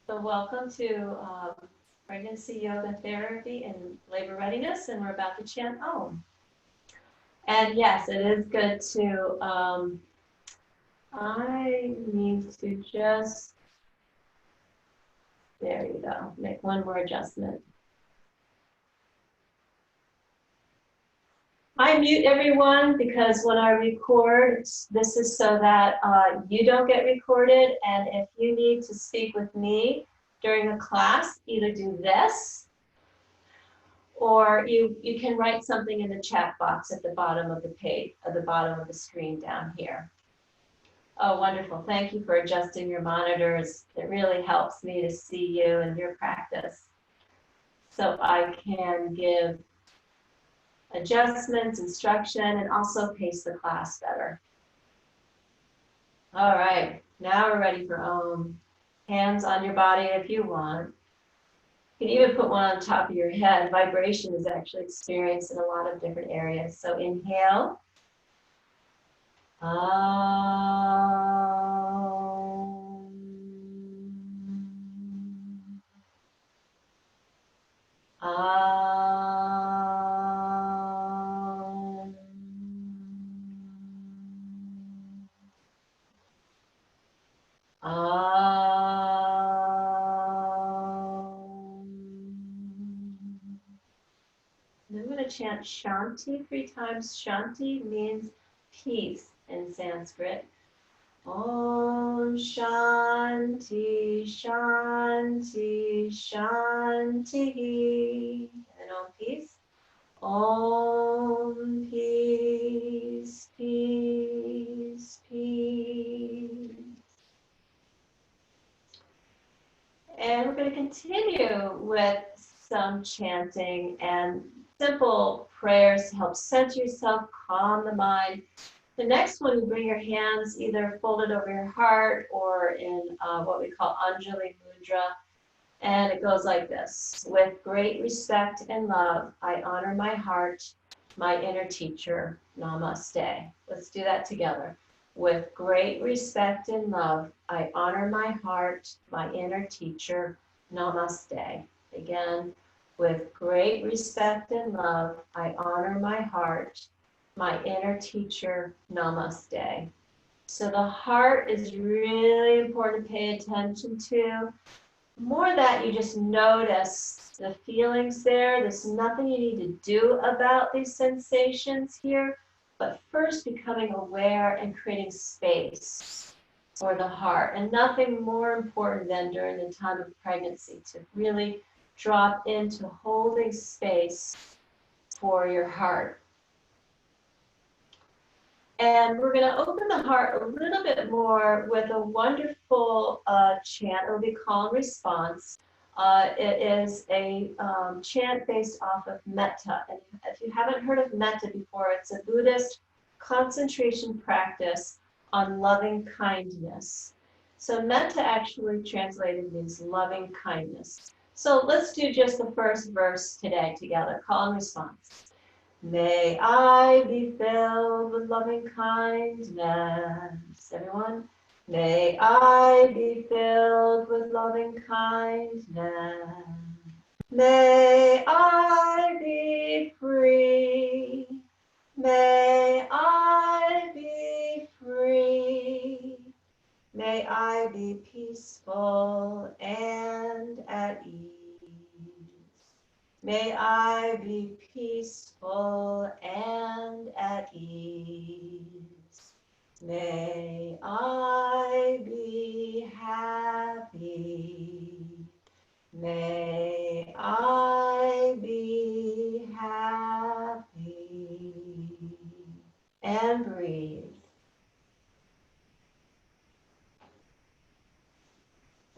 So welcome to Pregnancy Yoga Therapy and Labor Readiness, and we're about to chant Om. And yes, it is good to, I need to just, there you go, make one more adjustment. I mute everyone because when I record, this is so that you don't get recorded, and if you need to speak with me during a class, either do this, or you can write something in the chat box at the bottom of the page, at the bottom of the screen down here. Oh, wonderful. Thank you for adjusting your monitors. It really helps me to see you and your practice, so I can give adjustments, instruction, and also pace the class better. All right, now we're ready for Om. Hands on your body if you want. You can even put one on top of your head. Vibration is actually experienced in a lot of different areas. So inhale. I'm going to chant Shanti 3 times. Shanti means peace in Sanskrit. Om Shanti, Shanti, Shanti. And Om peace. Om peace, peace, peace. And we're going to continue with some chanting and simple prayers to help center yourself, calm the mind. The next one, you bring your hands either folded over your heart or in what we call Anjali Mudra. And it goes like this. With great respect and love, I honor my heart, my inner teacher. Namaste. Let's do that together. With great respect and love, I honor my heart, my inner teacher. Namaste. Again, with great respect and love, I honor my heart, my inner teacher. Namaste. So the heart is really important to pay attention to. More that you just notice the feelings there. There's nothing you need to do about these sensations here, but first becoming aware and creating space for the heart. And nothing more important than during the time of pregnancy to really drop into holding space for your heart. And we're going to open the heart a little bit more with a wonderful chant. It will be call and response. It is a chant based off of metta. And if you haven't heard of metta before, it's a Buddhist concentration practice on loving kindness. So metta actually translated means loving kindness. So let's do just the first verse today together, call and response. May I be filled with loving kindness. Everyone, may I be filled with loving kindness. May I be free. May I be free. May I be peaceful and at ease. May I be peaceful and at ease. May I be happy. May I be happy. And breathe.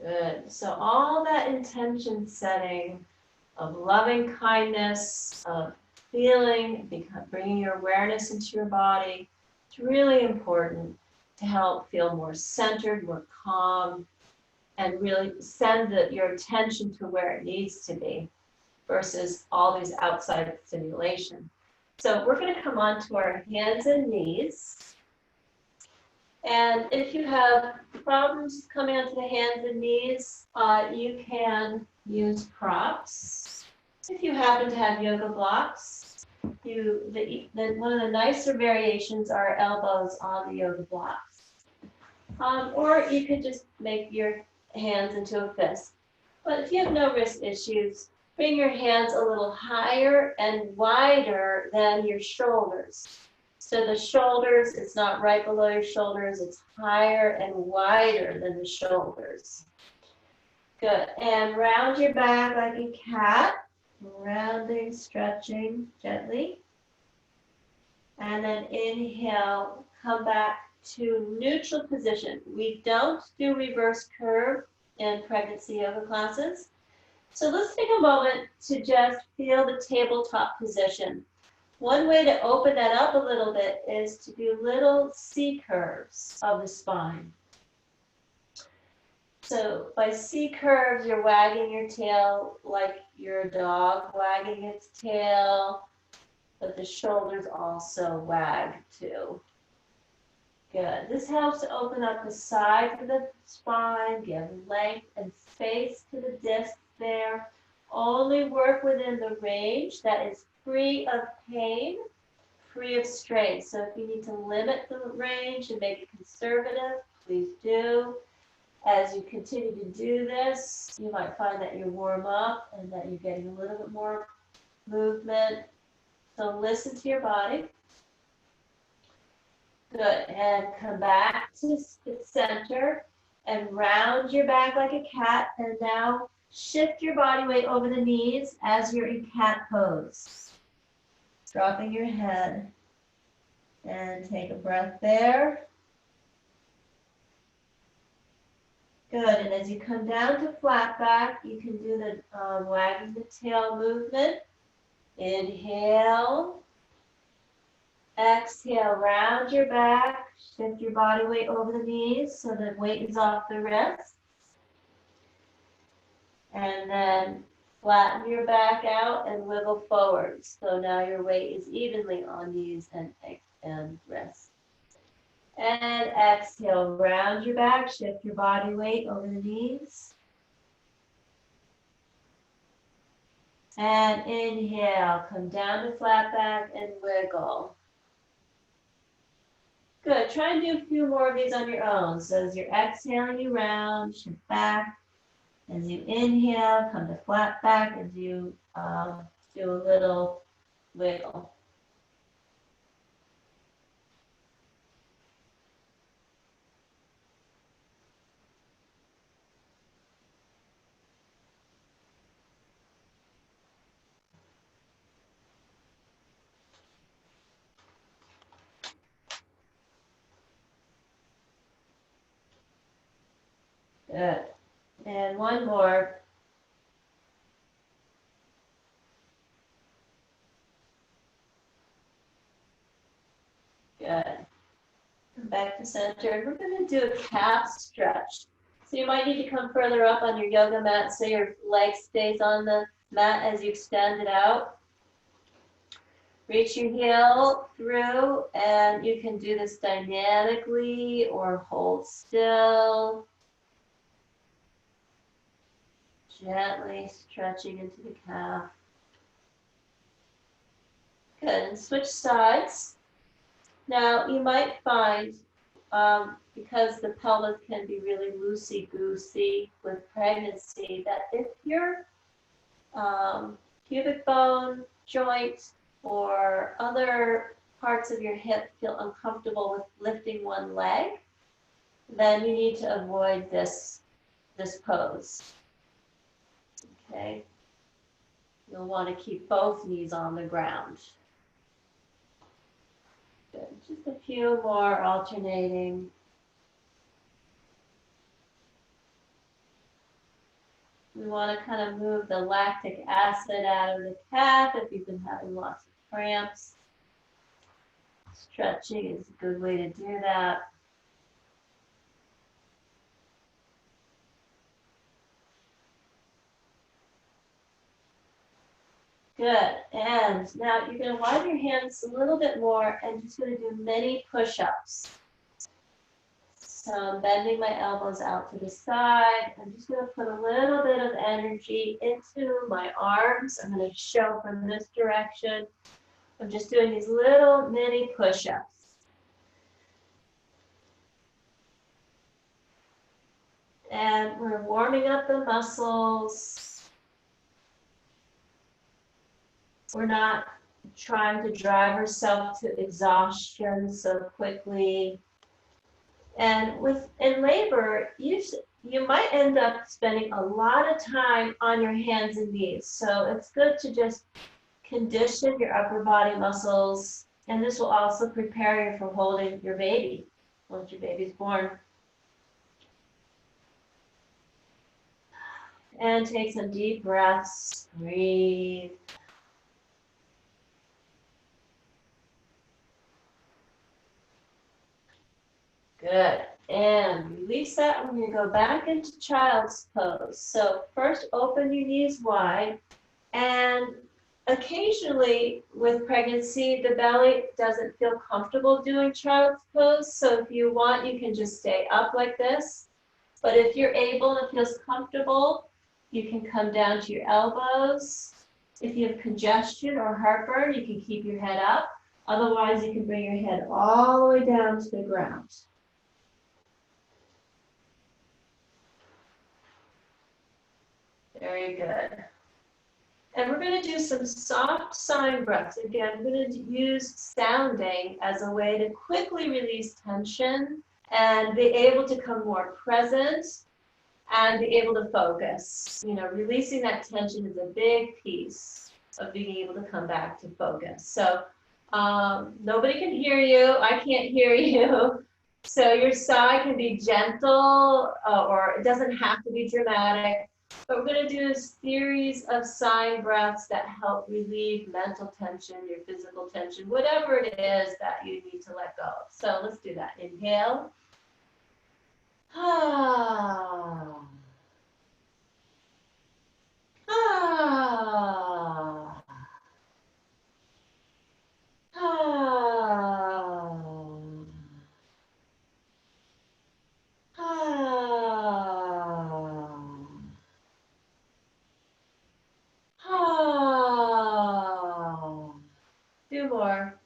Good. So all that intention setting of loving kindness, of feeling, bringing your awareness into your body. It's really important to help feel more centered, more calm, and really send your attention to where it needs to be versus all these outside stimulation. So we're going to come onto our hands and knees. And if you have problems coming onto the hands and knees, you can use props. If you happen to have yoga blocks, one of the nicer variations are elbows on the yoga blocks. Or you could just make your hands into a fist. But if you have no wrist issues, bring your hands a little higher and wider than your shoulders. So the shoulders, it's not right below your shoulders, it's higher and wider than the shoulders. Good. And round your back like a cat. Rounding, stretching gently. And then inhale, come back to neutral position. We don't do reverse curve in pregnancy yoga classes. So let's take a moment to just feel the tabletop position. One way to open that up a little bit is to do little C curves of the spine. So by C curves, you're wagging your tail like you're a dog wagging its tail, but the shoulders also wag too. Good. This helps to open up the sides of the spine, give length and space to the discs there. Only work within the range that is free of pain, free of strain. So if you need to limit the range and make it conservative, please do. As you continue to do this, you might find that you warm up and that you're getting a little bit more movement. So listen to your body. Good, and come back to the center and round your back like a cat. And now shift your body weight over the knees as you're in cat pose. Dropping your head. And take a breath there. Good, and as you come down to flat back, you can do the wagging the tail movement. Inhale. Exhale, round your back, shift your body weight over the knees so the weight is off the wrists. And then flatten your back out and wiggle forward. So now your weight is evenly on knees and wrists. And exhale, round your back, shift your body weight over the knees. And inhale, come down to flat back and wiggle. Good. Try and do a few more of these on your own. So as you're exhaling, you round, shift back. As you inhale, come to flat back as you do a little wiggle. Good. And one more. Good. Come back to center. We're going to do a calf stretch. So you might need to come further up on your yoga mat so your leg stays on the mat as you extend it out. Reach your heel through, and you can do this dynamically or hold still. Gently stretching into the calf. Good, and switch sides. Now you might find, because the pelvis can be really loosey-goosey with pregnancy, that if your pubic bone, joint, or other parts of your hip feel uncomfortable with lifting one leg, then you need to avoid this pose. Okay, you'll want to keep both knees on the ground. Good. Just a few more alternating. We want to kind of move the lactic acid out of the calf if you've been having lots of cramps. Stretching is a good way to do that. Good, and now you're going to widen your hands a little bit more and just going to do many push-ups. So I'm bending my elbows out to the side. I'm just going to put a little bit of energy into my arms. I'm going to show from this direction. I'm just doing these little mini push-ups. And we're warming up the muscles. We're not trying to drive ourselves to exhaustion so quickly. And in labor, you might end up spending a lot of time on your hands and knees. So it's good to just condition your upper body muscles, and this will also prepare you for holding your baby once your baby's born. And take some deep breaths. Breathe. Good. And release that. We're going to go back into child's pose. So first, open your knees wide. And occasionally with pregnancy, the belly doesn't feel comfortable doing child's pose. So if you want, you can just stay up like this. But if you're able and it feels comfortable, you can come down to your elbows. If you have congestion or heartburn, you can keep your head up. Otherwise, you can bring your head all the way down to the ground. Very good. And we're going to do some soft sign breaths. Again, we're going to use sounding as a way to quickly release tension and be able to come more present and be able to focus. You know, releasing that tension is a big piece of being able to come back to focus. So nobody can hear you. I can't hear you. So your sigh can be gentle or it doesn't have to be dramatic. But we're going to do a series of sign breaths that help relieve mental tension, your physical tension, whatever it is that you need to let go of. So let's do that. Inhale. Ah. Ah. Ah. Ah. Two more.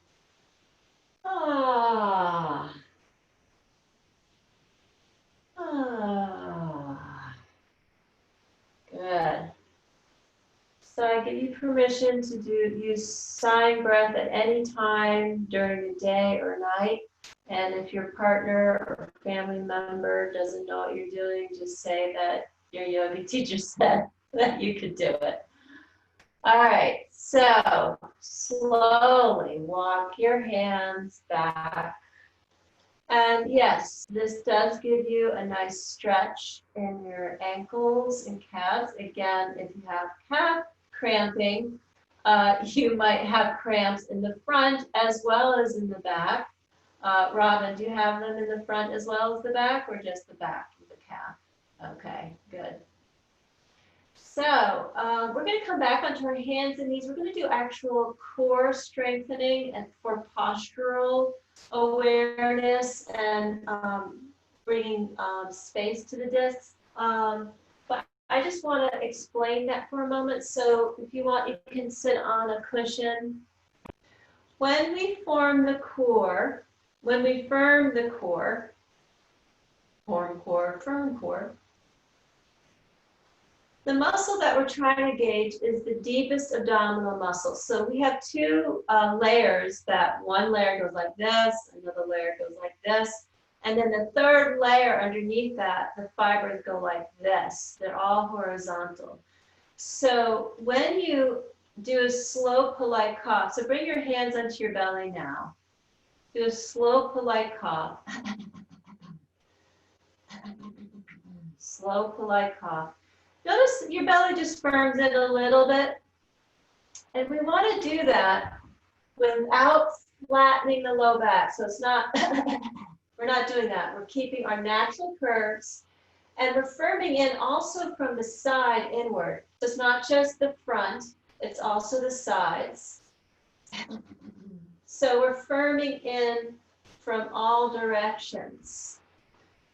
Ah. Ah. Good. So I give you permission to use sign breath at any time during the day or night. And if your partner or family member doesn't know what you're doing, just say that your yoga teacher said that you could do it. All right, so slowly walk your hands back. And yes, this does give you a nice stretch in your ankles and calves. Again, if you have calf cramping, you might have cramps in the front as well as in the back. Robin, do you have them in the front as well as the back, or just the back of the calf? Okay, good. So we're going to come back onto our hands and knees. We're going to do actual core strengthening and for postural awareness and bringing space to the discs. But I just want to explain that for a moment. So if you want, you can sit on a cushion. When we form the core, when we firm the core, form core, firm core, the muscle that we're trying to gauge is the deepest abdominal muscle. So we have two layers that one layer goes like this, another layer goes like this, and then the third layer underneath that, the fibers go like this. They're all horizontal. So when you do a slow, polite cough, so bring your hands onto your belly now. Do a slow, polite cough. Slow, polite cough. Notice your belly just firms in a little bit. And we want to do that without flattening the low back. So it's not, we're not doing that. We're keeping our natural curves. And we're firming in also from the side inward. So it's not just the front, it's also the sides. So we're firming in from all directions.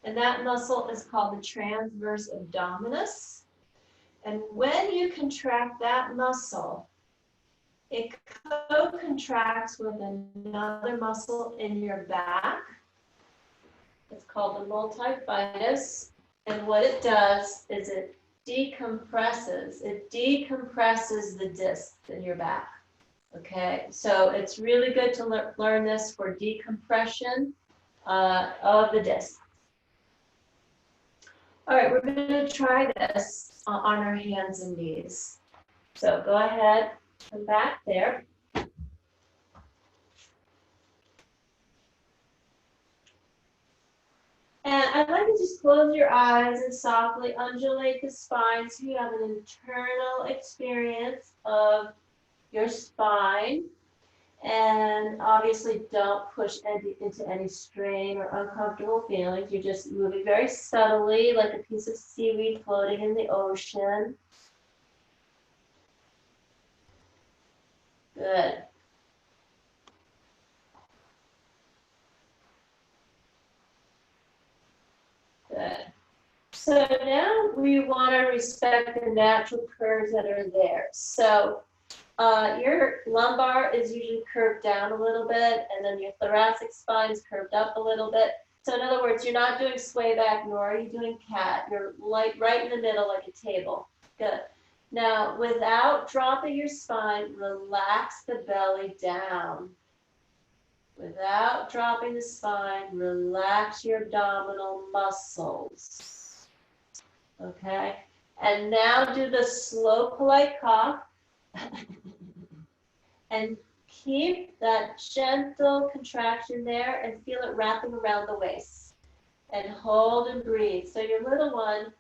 And that muscle is called the transverse abdominis. And when you contract that muscle, it co-contracts with another muscle in your back. It's called the multifidus. And what it does is it decompresses. It decompresses the disc in your back. Okay, so it's really good to learn this for decompression of the disc. All right, we're going to try this on our hands and knees. So go ahead, come back there. And I'd like you to just close your eyes and softly undulate the spine so you have an internal experience of your spine. And obviously don't push into any strain or uncomfortable feelings. You're just moving very subtly like a piece of seaweed floating in the ocean. Good. Good. So now we want to respect the natural curves that are there. So your lumbar is usually curved down a little bit, and then your thoracic spine is curved up a little bit. So in other words, you're not doing sway back, nor are you doing cat. You're like right in the middle like a table. Good. Now, without dropping your spine, relax the belly down. Without dropping the spine, relax your abdominal muscles. Okay? And now do the slow, polite cough. And keep that gentle contraction there and feel it wrapping around the waist. And hold and breathe. So your little one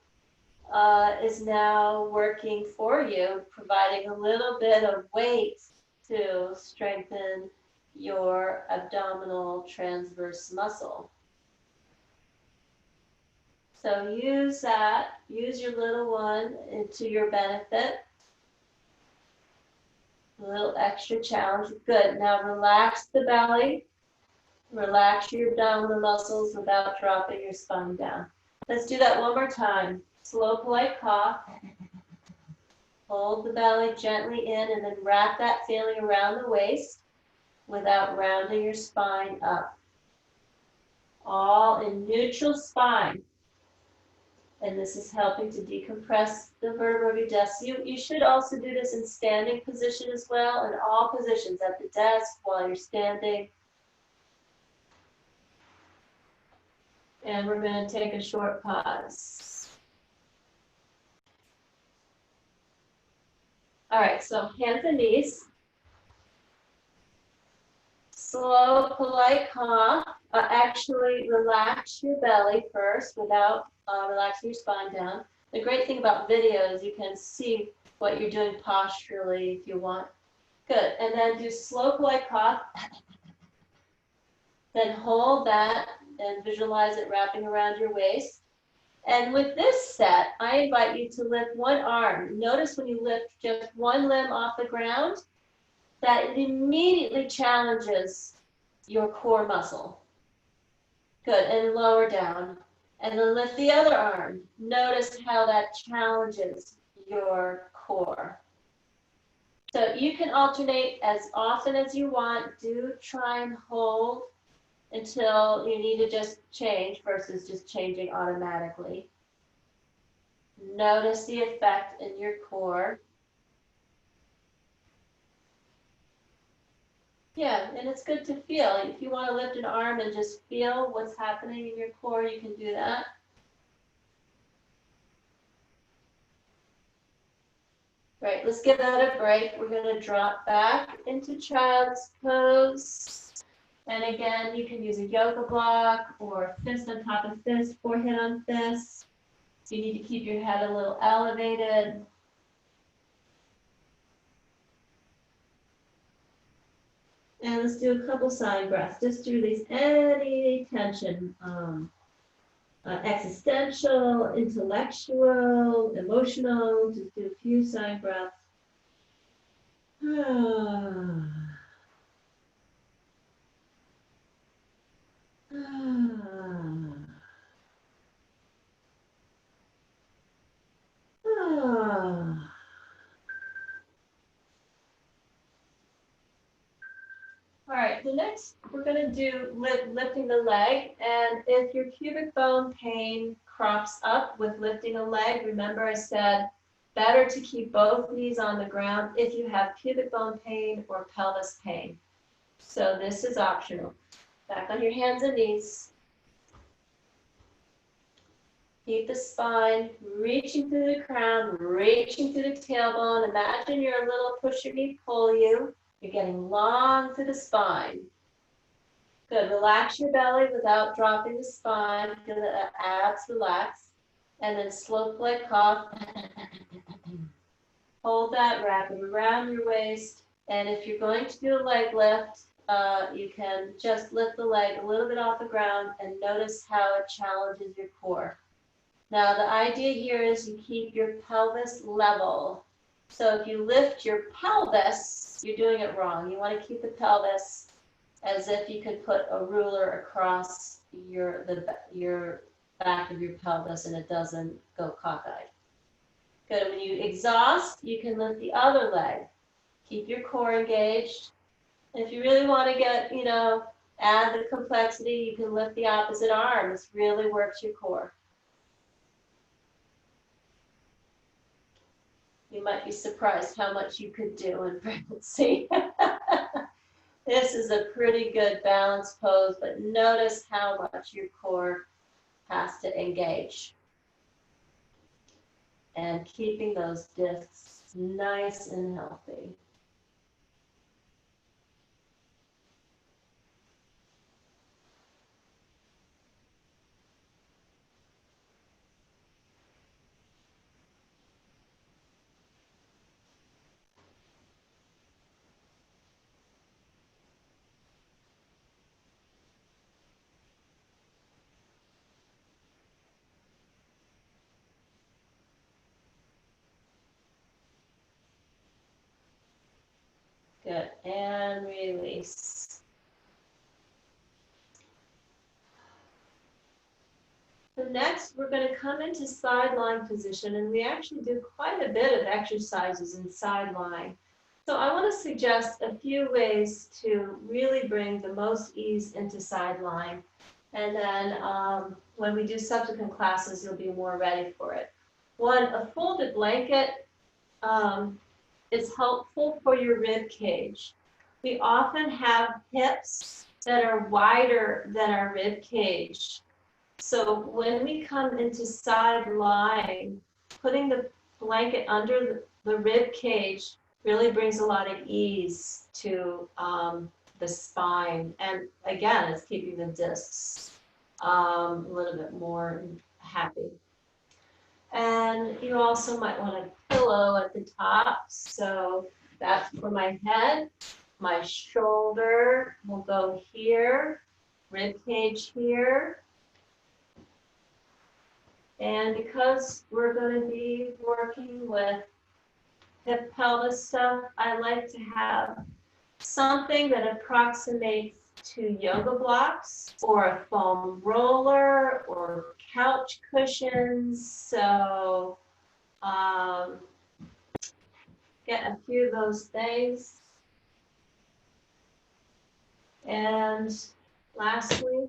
is now working for you, providing a little bit of weight to strengthen your abdominal transverse muscle. So use that, use your little one to your benefit. A little extra challenge. Good. Now relax the belly. Relax your abdominal muscles without dropping your spine down. Let's do that one more time. Slow, polite cough. Hold the belly gently in and then wrap that feeling around the waist without rounding your spine up. All in neutral spine. And this is helping to decompress the vertebra of your desk. You should also do this in standing position as well, in all positions, at the desk, while you're standing. And we're going to take a short pause. All right, so hands and knees. Slow, polite cough. Actually, relax your belly first without relaxing your spine down. The great thing about video is you can see what you're doing posturally if you want. Good. And then do slow, polite cough. Then hold that and visualize it wrapping around your waist. And with this set, I invite you to lift one arm. Notice when you lift just one limb off the ground, that it immediately challenges your core muscle. Good, and lower down. And then lift the other arm. Notice how that challenges your core. So you can alternate as often as you want. Do try and hold until you need to just change versus just changing automatically. Notice the effect in your core. Yeah, and it's good to feel. If you want to lift an arm and just feel what's happening in your core, you can do that. Right, let's give that a break. We're going to drop back into child's pose. And again, you can use a yoga block or fist on top of fist, forehead on fist. So you need to keep your head a little elevated. And let's do a couple side breaths just to release any tension, existential, intellectual, emotional. Just do a few side breaths. the next we're going to do lifting the leg. And if your pubic bone pain crops up with lifting a leg, remember I said better to keep both knees on the ground if you have pubic bone pain or pelvis pain. So this is optional. Back on your hands and knees. Keep the spine reaching through the crown, reaching through the tailbone. Imagine you're a little push your knee, pull you. You're getting long through the spine. Good. Relax your belly without dropping the spine. Feel the abs relax. And then slow play cough. Hold that, wrap it around your waist. And if you're going to do a leg lift, you can just lift the leg a little bit off the ground and notice how it challenges your core. Now, the idea here is you keep your pelvis level. So if you lift your pelvis, you're doing it wrong. You want to keep the pelvis as if you could put a ruler across your back of your pelvis and it doesn't go cockeyed. Good. When you exhaust, you can lift the other leg. Keep your core engaged. And if you really want to get, add the complexity, you can lift the opposite arm. This really works your core. You might be surprised how much you could do in pregnancy. This is a pretty good balance pose, but notice how much your core has to engage. And keeping those discs nice and healthy. Good, and release. So next, we're going to come into side lying position, and we actually do quite a bit of exercises in side lying. So I want to suggest a few ways to really bring the most ease into side lying. And then when we do subsequent classes, you'll be more ready for it. One, a folded blanket is helpful for your rib cage. We often have hips that are wider than our rib cage. So when we come into side lying, putting the blanket under the rib cage really brings a lot of ease to the spine. And again, it's keeping the discs a little bit more happy. And you also might want a pillow at the top. So that's for my head. My shoulder will go here, rib cage here. And because we're going to be working with hip pelvis stuff, I like to have something that approximates to yoga blocks or a foam roller or couch cushions. So get a few of those things. And lastly,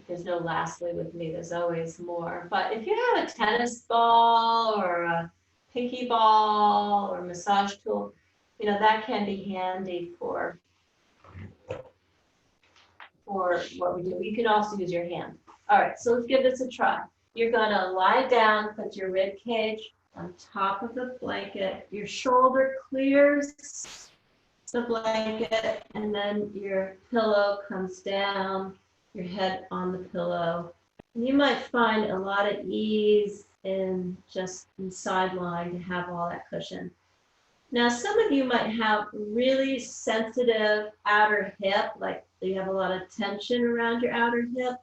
there's no lastly with me, there's always more. But if you have a tennis ball or a pinky ball or massage tool, that can be handy for what we do. You can also use your hand. All right, so let's give this a try. You're gonna lie down, put your rib cage on top of the blanket. Your shoulder clears the blanket, and then your pillow comes down, your head on the pillow. And you might find a lot of ease in just in side lying to have all that cushion. Now, some of you might have really sensitive outer hip, like you have a lot of tension around your outer hip.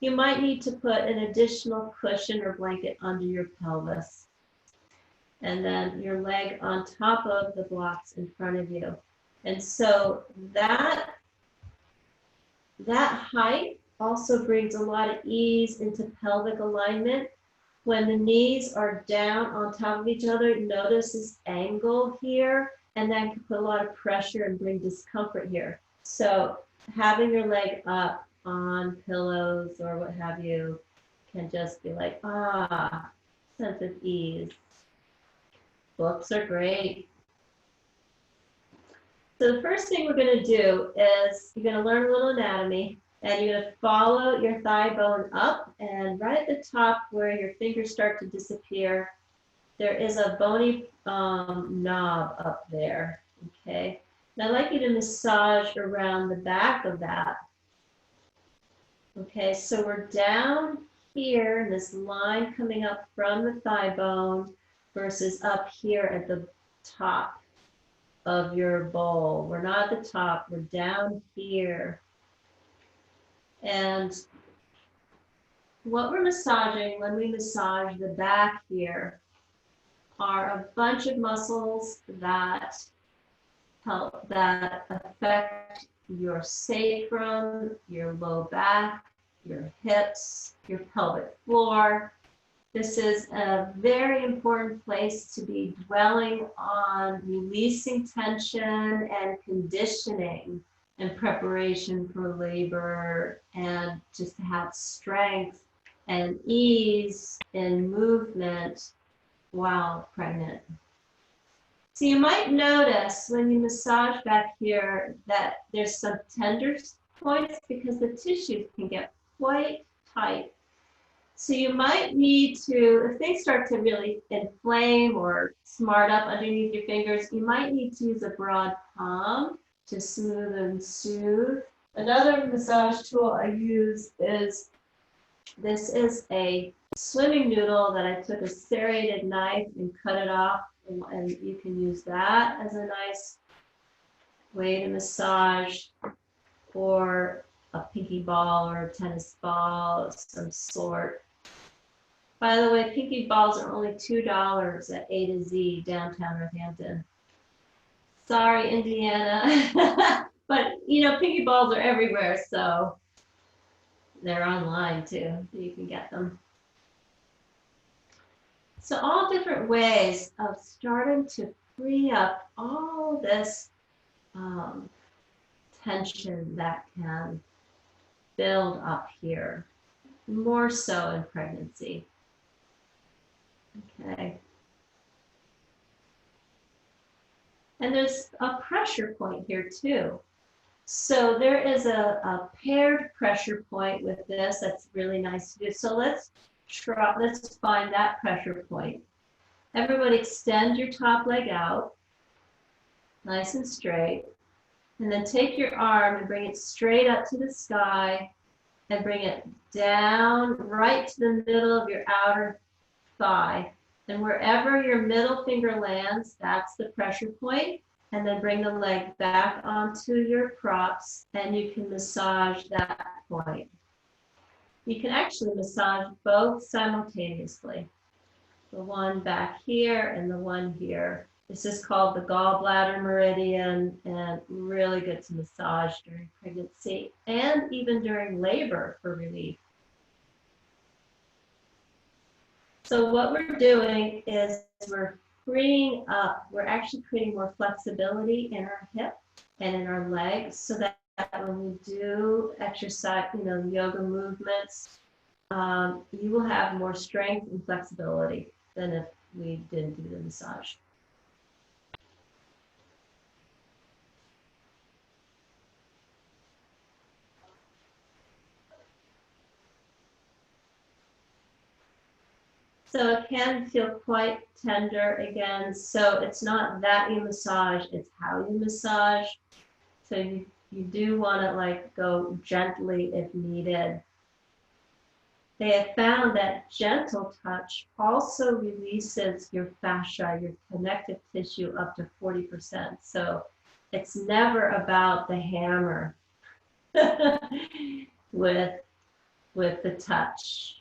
You might need to put an additional cushion or blanket under your pelvis. And then your leg on top of the blocks in front of you. And so that height also brings a lot of ease into pelvic alignment. When the knees are down on top of each other, notice this angle here, and that can put a lot of pressure and bring discomfort here. So having your leg up on pillows or what have you can just be like, sense of ease. Books are great. So the first thing we're going to do is you're going to learn a little anatomy, and you're going to follow your thigh bone up, and right at the top where your fingers start to disappear, there is a bony knob up there, okay? And I'd like you to massage around the back of that. Okay, so we're down here in this line coming up from the thigh bone versus up here at the top of your bowl. We're not at the top, we're down here. And what we're massaging when we massage the back here are a bunch of muscles that affect your sacrum, your low back, your hips, your pelvic floor. This is a very important place to be dwelling on releasing tension and conditioning in preparation for labor, and just to have strength and ease in movement while pregnant. So you might notice when you massage back here that there's some tender points because the tissues can get quite tight. So you might need to, if things start to really inflame or smart up underneath your fingers, you might need to use a broad palm to smooth and soothe. Another massage tool I use is, this is a swimming noodle that I took a serrated knife and cut it off, and you can use that as a nice way to massage, or a pinky ball or a tennis ball of some sort. By the way, pinky balls are only $2 at A to Z downtown Northampton. Sorry, Indiana. But you know, pinky balls are everywhere, so they're online too, so you can get them. So all different ways of starting to free up all this tension that can build up here, more so in pregnancy. Okay. And there's a pressure point here too. So there is a paired pressure point with this that's really nice to do. So let's find that pressure point. Everybody extend your top leg out, nice and straight. And then take your arm and bring it straight up to the sky and bring it down right to the middle of your outer thigh. And wherever your middle finger lands, that's the pressure point. And then bring the leg back onto your props, and you can massage that point. You can actually massage both simultaneously. The one back here and the one here. This is called the gallbladder meridian, and really good to massage during pregnancy and even during labor for relief. So what we're doing is we're freeing up, we're actually creating more flexibility in our hip and in our legs, so that when we do exercise, yoga movements, you will have more strength and flexibility than if we didn't do the massage. So it can feel quite tender again. So it's not that you massage, it's how you massage. So you do want to go gently if needed. They have found that gentle touch also releases your fascia, your connective tissue, up to 40%. So it's never about the hammer with the touch.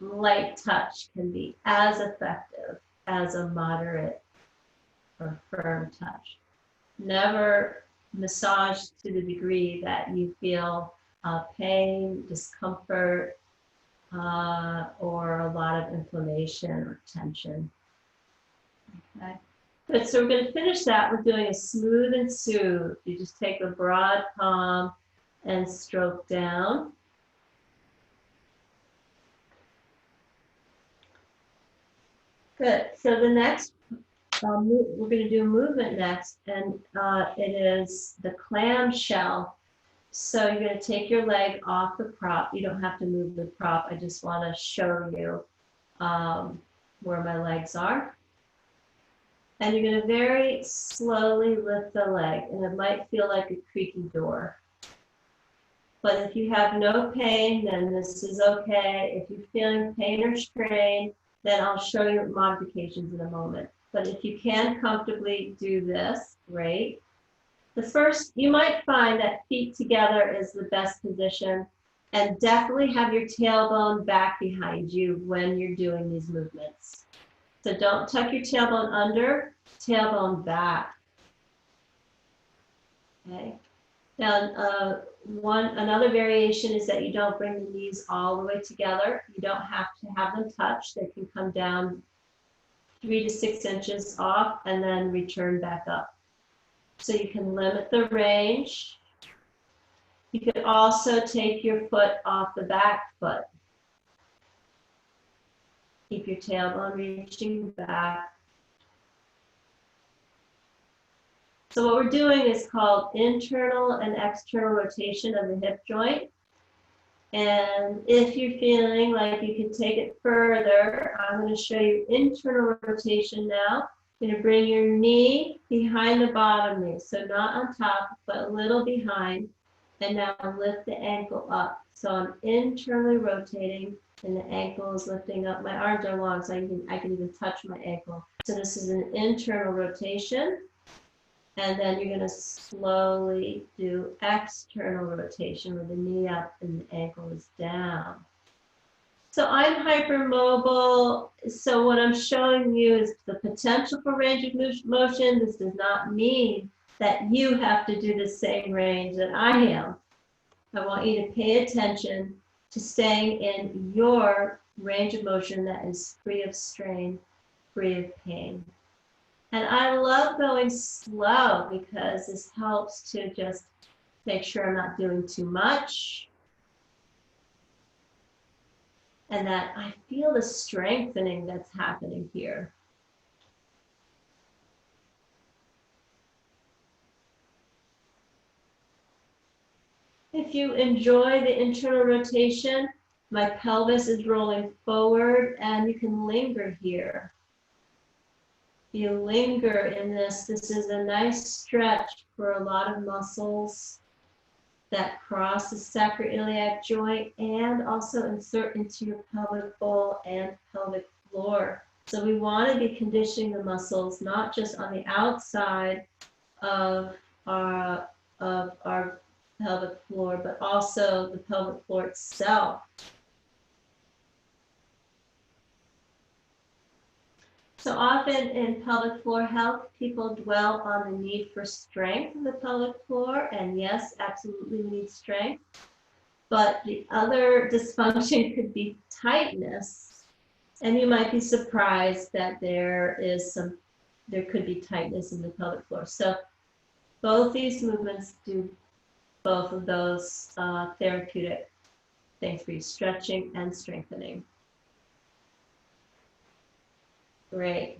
Light touch can be as effective as a moderate or firm touch. Never massage to the degree that you feel pain, discomfort, or a lot of inflammation or tension. Okay. Good, so we're going to finish that with doing a smooth and soothe. You just take a broad palm and stroke down. Good, so the next, we're going to do a movement next, and it is the clamshell. So you're going to take your leg off the prop. You don't have to move the prop. I just want to show you where my legs are. And you're going to very slowly lift the leg, and it might feel like a creaky door. But if you have no pain, then this is okay. If you're feeling pain or strain, then I'll show you modifications in a moment. But if you can comfortably do this, great. The first, you might find that feet together is the best position, and definitely have your tailbone back behind you when you're doing these movements. So don't tuck your tailbone under, tailbone back. Okay. Now, another variation is that you don't bring the knees all the way together. You don't have to have them touch. They can come down 3 to 6 inches off and then return back up. So you can limit the range. You could also take your foot off the back foot. Keep your tailbone reaching back. So what we're doing is called internal and external rotation of the hip joint. And if you're feeling like you can take it further, I'm going to show you internal rotation now. You're going to bring your knee behind the bottom knee, so not on top, but a little behind. And now lift the ankle up. So I'm internally rotating, and the ankle is lifting up. My arms are long, so I can even touch my ankle. So this is an internal rotation. And then you're going to slowly do external rotation with the knee up and the ankle is down. So I'm hypermobile. So what I'm showing you is the potential for range of motion. This does not mean that you have to do the same range that I am. I want you to pay attention to staying in your range of motion that is free of strain, free of pain. And I love going slow because this helps to just make sure I'm not doing too much. And that I feel the strengthening that's happening here. If you enjoy the internal rotation, my pelvis is rolling forward and you can linger here. You linger in this. This is a nice stretch for a lot of muscles that cross the sacroiliac joint and also insert into your pelvic bowl and pelvic floor. So we want to be conditioning the muscles not just on the outside of our pelvic floor, but also the pelvic floor itself. So often in pelvic floor health, people dwell on the need for strength in the pelvic floor, and yes, absolutely we need strength. But the other dysfunction could be tightness, and you might be surprised that there could be tightness in the pelvic floor. So both these movements do both of those therapeutic things for you, stretching and strengthening. Great.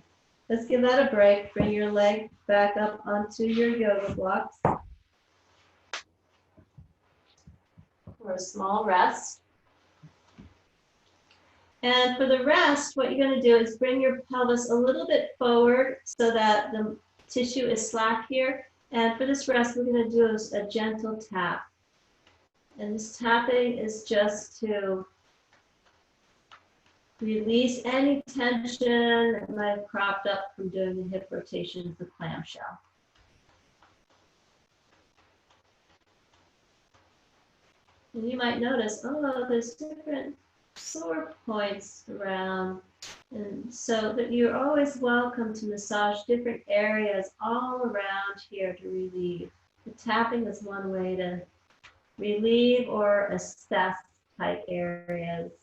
Let's give that a break. Bring your leg back up onto your yoga blocks for a small rest. And for the rest, what you're going to do is bring your pelvis a little bit forward so that the tissue is slack here. And for this rest, we're going to do a gentle tap. And this tapping is just to release any tension that might have cropped up from doing the hip rotations, the clamshell. And you might notice, oh, there's different sore points around. And so that you're always welcome to massage different areas all around here to relieve. The tapping is one way to relieve or assess tight areas.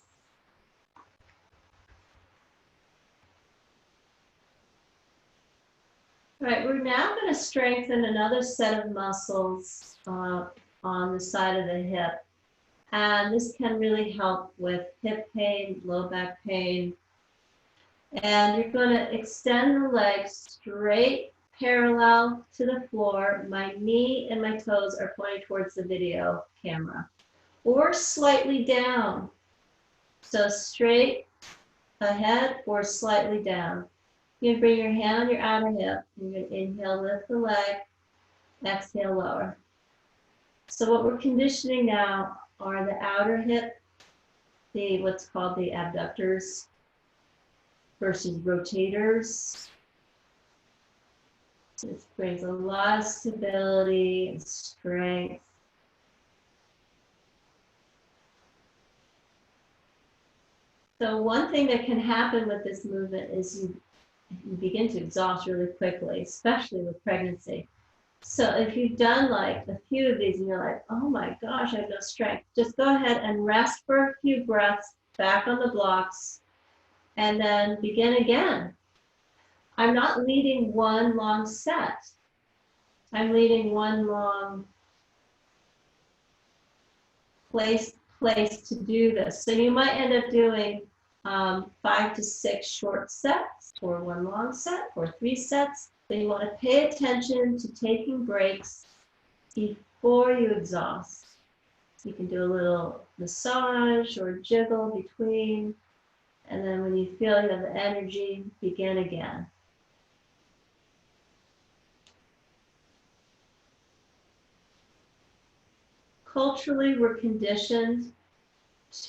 All right, we're now going to strengthen another set of muscles on the side of the hip. And this can really help with hip pain, low back pain. And you're going to extend the legs straight parallel to the floor. My knee and my toes are pointing towards the video camera, or slightly down. So straight ahead or slightly down. You're going to bring your hand on your outer hip. You're going to inhale, lift the leg, exhale, lower. So what we're conditioning now are the outer hip, what's called the abductors versus rotators. This brings a lot of stability and strength. So one thing that can happen with this movement is you begin to exhaust really quickly, especially with pregnancy. So if you've done like a few of these and you're like, oh my gosh, I have no strength, just go ahead and rest for a few breaths back on the blocks and then begin again. I'm not leading one long set. I'm leading one long place to do this. So you might end up doing 5 to 6 short sets, or one long set, or 3 sets. But you want to pay attention to taking breaks before you exhaust. You can do a little massage or jiggle between, and then when you feel you have the energy, begin again. Culturally, we're conditioned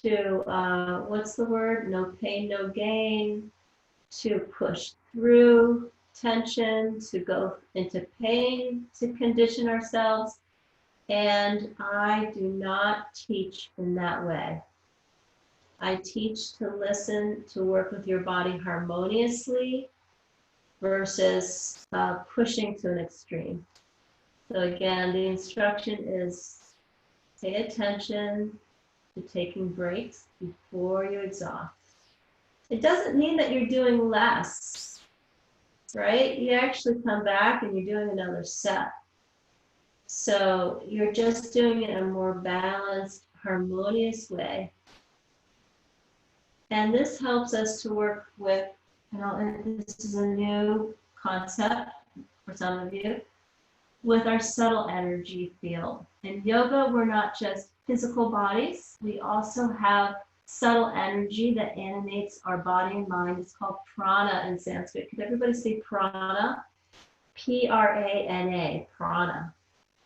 to, what's the word? No pain, no gain, to push through tension, to go into pain, to condition ourselves. And I do not teach in that way. I teach to listen, to work with your body harmoniously versus pushing to an extreme. So again, the instruction is pay attention to taking breaks before you exhaust. It doesn't mean that you're doing less, right? You actually come back and you're doing another set. So you're just doing it in a more balanced, harmonious way. And this helps us to work with, this is a new concept for some of you, with our subtle energy field. In yoga, we're not just physical bodies. We also have subtle energy that animates our body and mind. It's called prana in Sanskrit. Could everybody say prana? P-R-A-N-A, prana.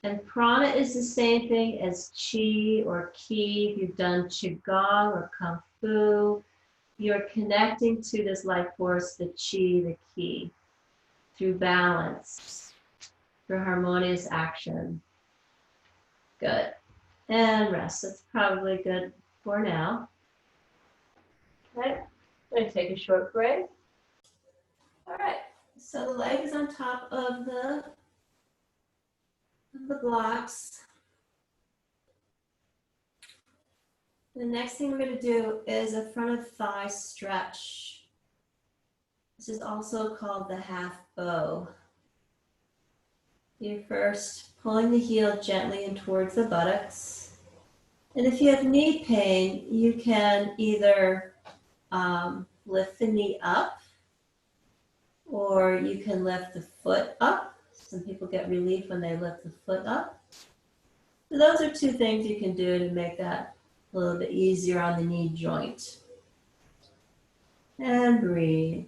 And prana is the same thing as chi or ki. If you've done qigong or kung fu, you're connecting to this life force, the chi, the ki, through balance, through harmonious action. Good. And rest. That's probably good for now. Okay. I'm going to take a short break. All right. So the leg is on top of the blocks. The next thing we're going to do is a front of thigh stretch. This is also called the half bow. You're first pulling the heel gently in towards the buttocks. And if you have knee pain, you can either lift the knee up, or you can lift the foot up. Some people get relief when they lift the foot up. So those are 2 things you can do to make that a little bit easier on the knee joint. And breathe.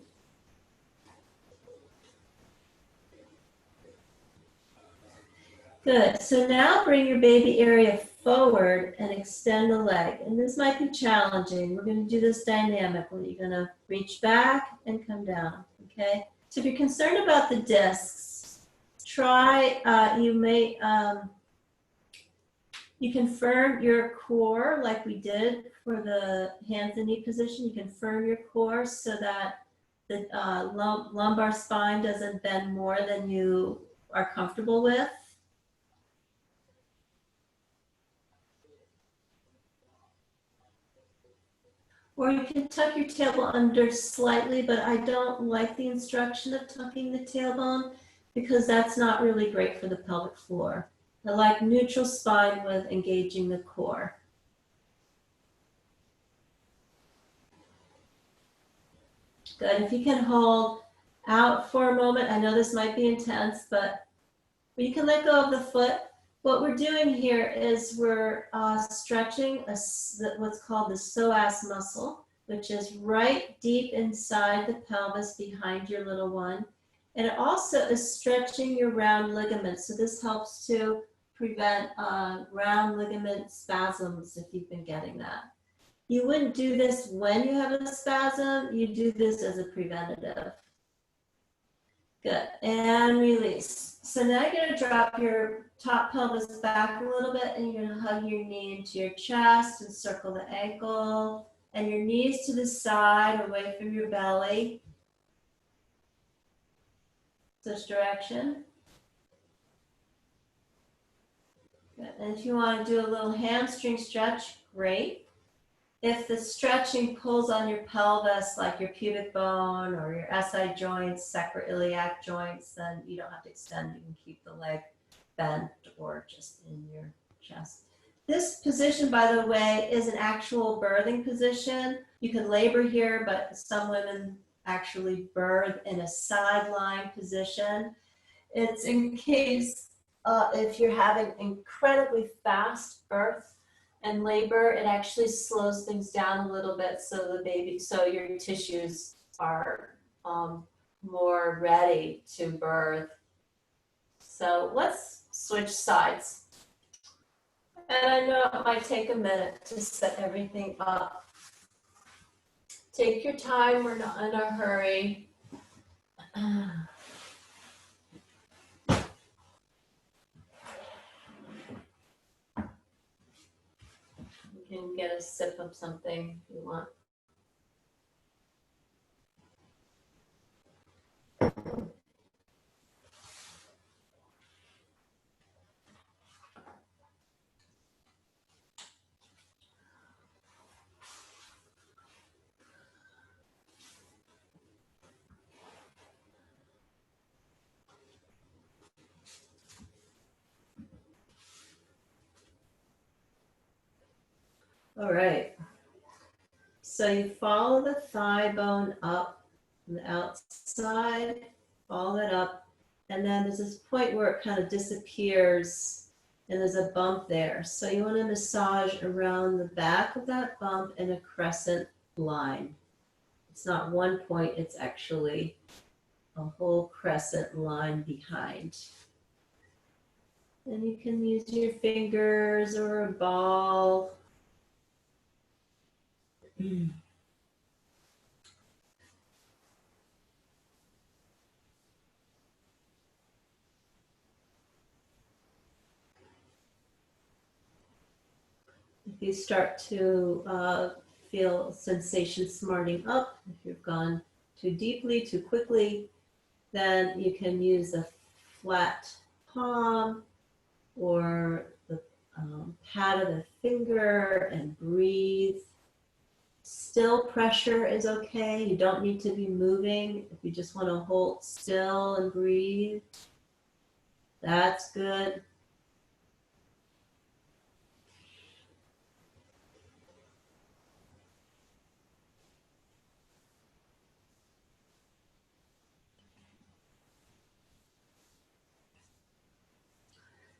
Good. So now bring your baby area forward and extend the leg. And this might be challenging. We're going to do this dynamically. You're going to reach back and come down. Okay. So if you're concerned about the discs, try, you can firm your core like we did for the hands and knee position. You can firm your core so that the lumbar spine doesn't bend more than you are comfortable with. Or you can tuck your tailbone under slightly, but I don't like the instruction of tucking the tailbone because that's not really great for the pelvic floor. I like neutral spine with engaging the core. Good. If you can hold out for a moment, I know this might be intense, but you can let go of the foot. What we're doing here is we're stretching what's called the psoas muscle, which is right deep inside the pelvis behind your little one. And it also is stretching your round ligaments. So this helps to prevent round ligament spasms if you've been getting that. You wouldn't do this when you have a spasm. You do this as a preventative. Good, and release. So now you're gonna drop your top pelvis back a little bit and you're gonna hug your knee into your chest and circle the ankle and your knees to the side away from your belly. This direction. Good. And if you want to do a little hamstring stretch, great. If the stretching pulls on your pelvis, like your pubic bone or your SI joints, sacroiliac joints, then you don't have to extend. You can keep the leg bent or just in your chest. This position, by the way, is an actual birthing position. You can labor here, but some women actually birth in a sideline position. It's in case if you're having incredibly fast birth and labor, it actually slows things down a little bit so your tissues are more ready to birth. So let's switch sides. And I know it might take a minute to set everything up. Take your time, we're not in a hurry. You can get a sip of something if you want. All right. So you follow the thigh bone up on the outside, follow it up, and then there's this point where it kind of disappears and there's a bump there. So you want to massage around the back of that bump in a crescent line. It's not one point, it's actually a whole crescent line behind. And you can use your fingers or a ball. If you start to feel sensation smarting up, if you've gone too deeply, too quickly, then you can use a flat palm or the pad of the finger and breathe. Still pressure is okay. You don't need to be moving. If you just want to hold still and breathe, that's good.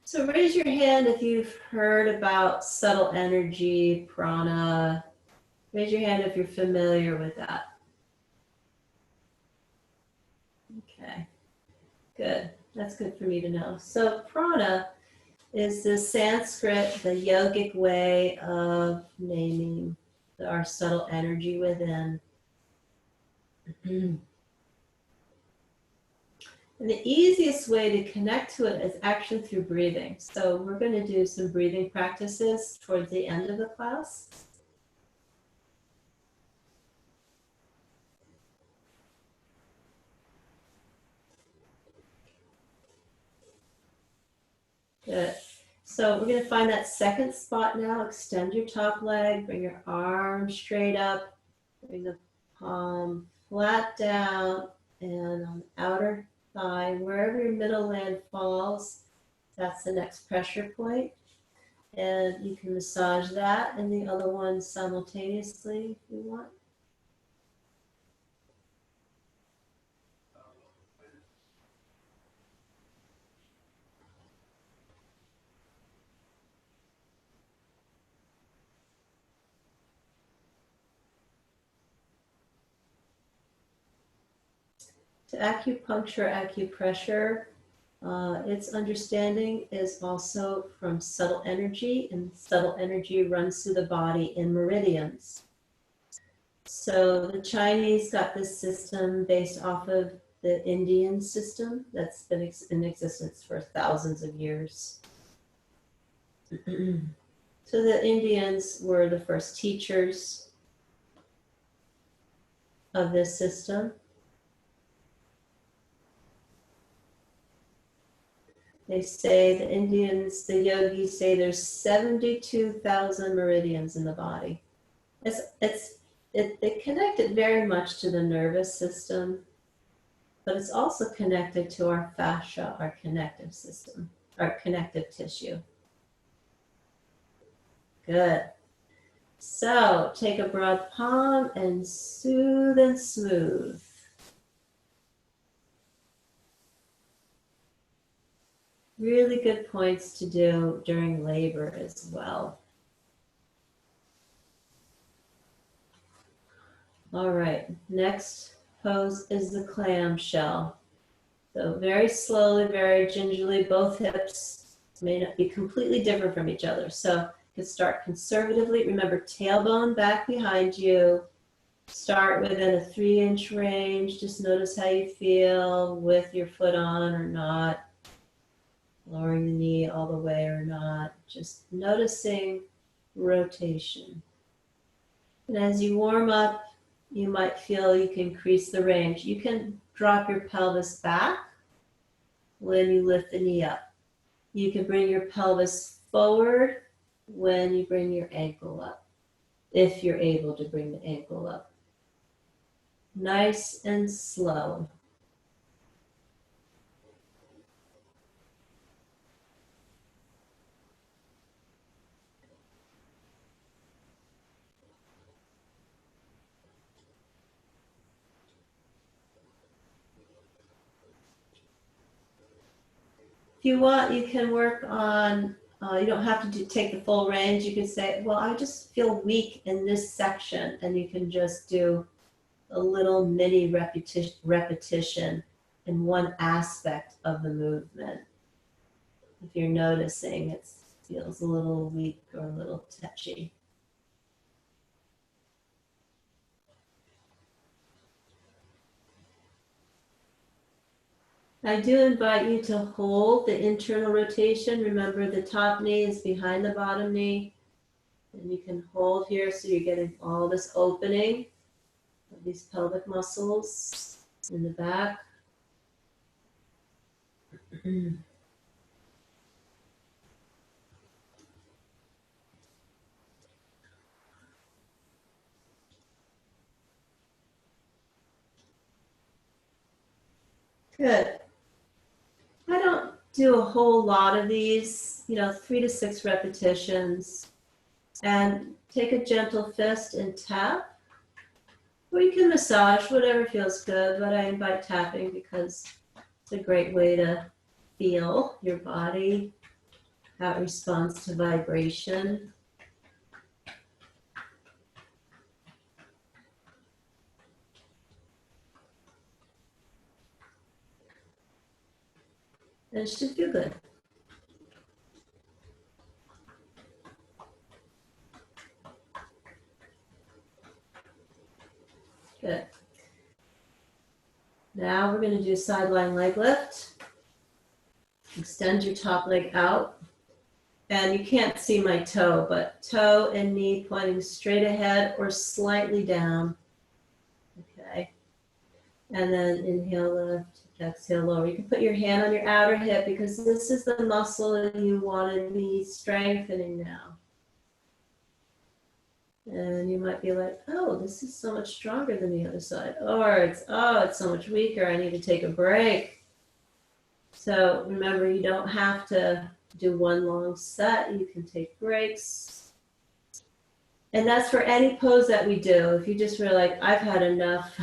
So raise your hand if you've heard about subtle energy, prana. Raise your hand if you're familiar with that. Okay, good. That's good for me to know. So prana is the Sanskrit, the yogic way of naming our subtle energy within. And the easiest way to connect to it is actually through breathing. So we're going to do some breathing practices towards the end of the class. Good. So we're going to find that second spot now. Extend your top leg, bring your arm straight up, bring the palm flat down, and on the outer thigh. Wherever your middle land falls, that's the next pressure point. And you can massage that and the other one simultaneously if you want. To acupuncture, acupressure, its understanding is also from subtle energy, and subtle energy runs through the body in meridians. So the Chinese got this system based off of the Indian system that's been in existence for thousands of years. So the Indians were the first teachers of this system. They say, the Indians, the yogis say there's 72,000 meridians in the body. It connected very much to the nervous system, but it's also connected to our fascia, our connective system, our connective tissue. Good. So take a broad palm and soothe and smooth. Really good points to do during labor as well. All right, next pose is the clamshell. So very slowly, very gingerly, both hips may not be completely different from each other. So you can start conservatively. Remember, tailbone back behind you. Start within a 3-inch range. Just notice how you feel with your foot on or not. Lowering the knee all the way or not. Just noticing rotation. And as you warm up, you might feel you can increase the range. You can drop your pelvis back when you lift the knee up. You can bring your pelvis forward when you bring your ankle up, if you're able to bring the ankle up. Nice and slow. If you want, you can work on, you don't have to take the full range. You can say, well, I just feel weak in this section, and you can just do a little mini repetition in one aspect of the movement. If you're noticing it feels a little weak or a little touchy. I do invite you to hold the internal rotation. Remember, the top knee is behind the bottom knee. And you can hold here so you're getting all this opening of these pelvic muscles in the back. Good. I don't do a whole lot of these, 3 to 6 repetitions. And take a gentle fist and tap. Or you can massage, whatever feels good, but I invite tapping because it's a great way to feel your body, how it responds to vibration. And it should feel good. Good. Now we're going to do sideline leg lift. Extend your top leg out. And you can't see my toe, but toe and knee pointing straight ahead or slightly down. Okay. And then inhale, lift, exhale, lower. You can put your hand on your outer hip because this is the muscle that you want to be strengthening now. And you might be like, oh, this is so much stronger than the other side. Or it's so much weaker. I need to take a break. So remember, you don't have to do one long set. You can take breaks. And that's for any pose that we do. If you just feel like, I've had enough,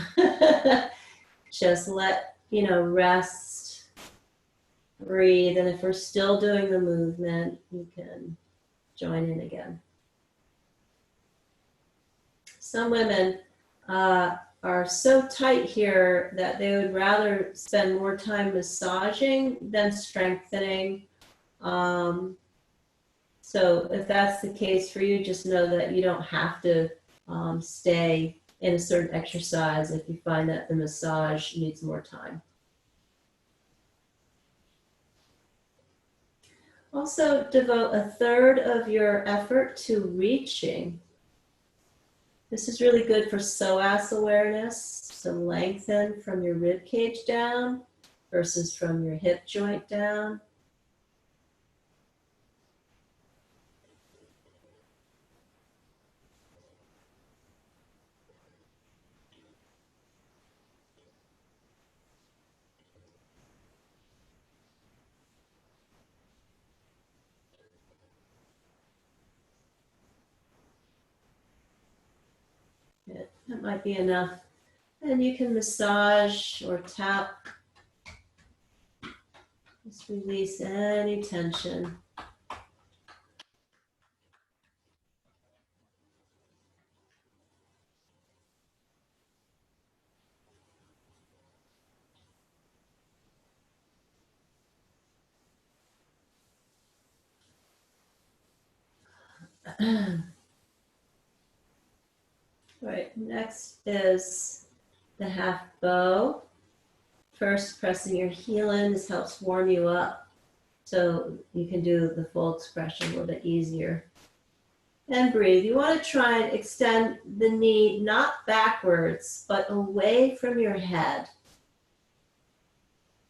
just let, rest, breathe. And if we're still doing the movement, you can join in again. Some women are so tight here that they would rather spend more time massaging than strengthening. So if that's the case for you, just know that you don't have to stay in a certain exercise if you find that the massage needs more time. Also, devote a third of your effort to reaching. This is really good for psoas awareness. So lengthen from your rib cage down versus from your hip joint down. That might be enough. And you can massage or tap. Just release any tension. Right, next is the half bow. First, pressing your heel in. This helps warm you up so you can do the full expression a little bit easier. And breathe. You want to try and extend the knee not backwards, but away from your head.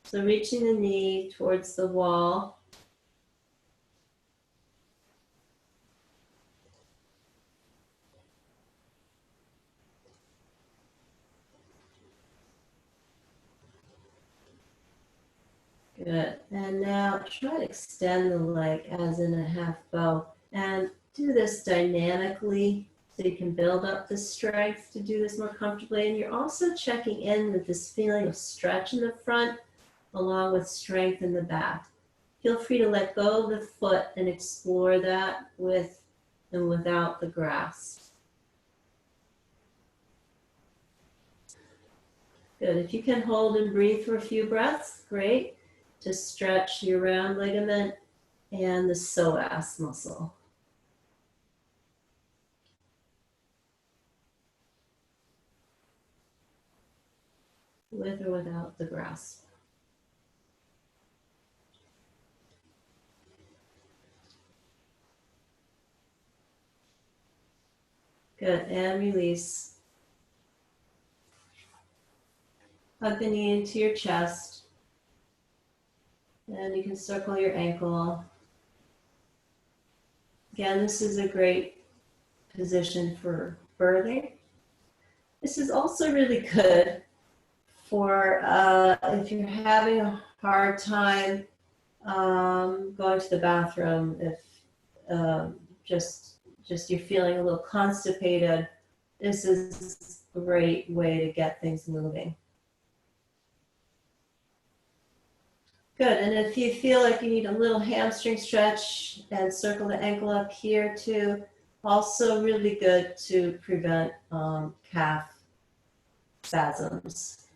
So reaching the knee towards the wall. Good. And now try to extend the leg as in a half bow. And do this dynamically so you can build up the strength to do this more comfortably. And you're also checking in with this feeling of stretch in the front along with strength in the back. Feel free to let go of the foot and explore that with and without the grasp. Good. If you can hold and breathe for a few breaths, great. To stretch your round ligament and the psoas muscle. With or without the grasp. Good, and release. Hug the knee into your chest. And you can circle your ankle. Again, this is a great position for birthing. This is also really good for if you're having a hard time going to the bathroom, if just you're feeling a little constipated, this is a great way to get things moving. Good, and if you feel like you need a little hamstring stretch and circle the ankle up here too, also really good to prevent calf spasms.